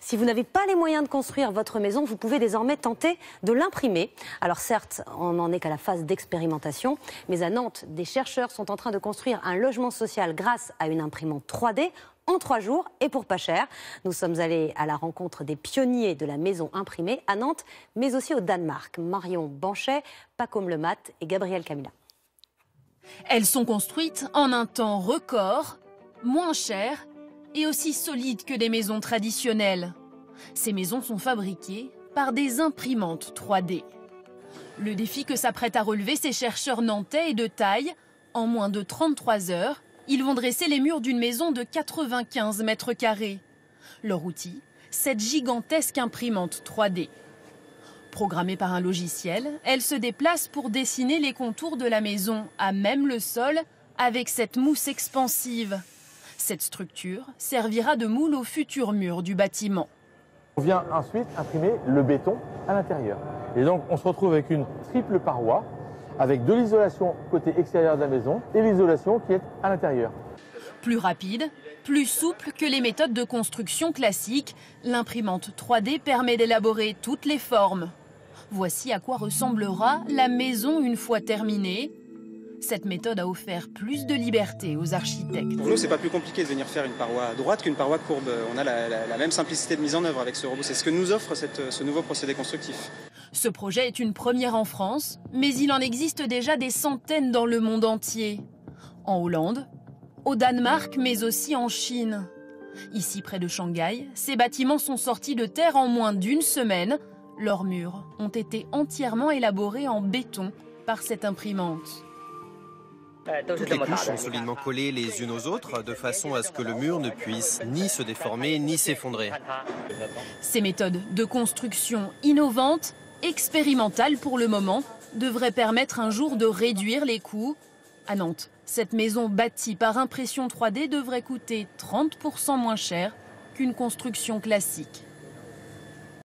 Si vous n'avez pas les moyens de construire votre maison, vous pouvez désormais tenter de l'imprimer. Alors certes, on n'en est qu'à la phase d'expérimentation, mais à Nantes, des chercheurs sont en train de construire un logement social grâce à une imprimante 3D en 3 jours et pour pas cher. Nous sommes allés à la rencontre des pionniers de la maison imprimée à Nantes, mais aussi au Danemark. Marion Banchet, Pacôme Lemat et Gabrielle Camilla. Elles sont construites en un temps record, moins chères et aussi solides que des maisons traditionnelles. Ces maisons sont fabriquées par des imprimantes 3D. Le défi que s'apprêtent à relever ces chercheurs nantais est de taille. En moins de 33 heures, ils vont dresser les murs d'une maison de 95 mètres carrés. Leur outil, cette gigantesque imprimante 3D. Programmée par un logiciel, elle se déplace pour dessiner les contours de la maison à même le sol avec cette mousse expansive. Cette structure servira de moule aux futurs murs du bâtiment. On vient ensuite imprimer le béton à l'intérieur. Et donc on se retrouve avec une triple paroi, avec de l'isolation côté extérieur de la maison et l'isolation qui est à l'intérieur. Plus rapide, plus souple que les méthodes de construction classiques, l'imprimante 3D permet d'élaborer toutes les formes. Voici à quoi ressemblera la maison une fois terminée. Cette méthode a offert plus de liberté aux architectes. Pour nous, c'est pas plus compliqué de venir faire une paroi droite qu'une paroi courbe. On a la même simplicité de mise en œuvre avec ce robot. C'est ce que nous offre ce nouveau procédé constructif. Ce projet est une première en France, mais il en existe déjà des centaines dans le monde entier. En Hollande, au Danemark, mais aussi en Chine. Ici, près de Shanghai, ces bâtiments sont sortis de terre en moins d'une semaine. Leurs murs ont été entièrement élaborés en béton par cette imprimante. Toutes les couches sont solidement collées les unes aux autres, de façon à ce que le mur ne puisse ni se déformer ni s'effondrer. Ces méthodes de construction innovantes, expérimentales pour le moment, devraient permettre un jour de réduire les coûts. À Nantes, cette maison bâtie par impression 3D devrait coûter 30% moins cher qu'une construction classique.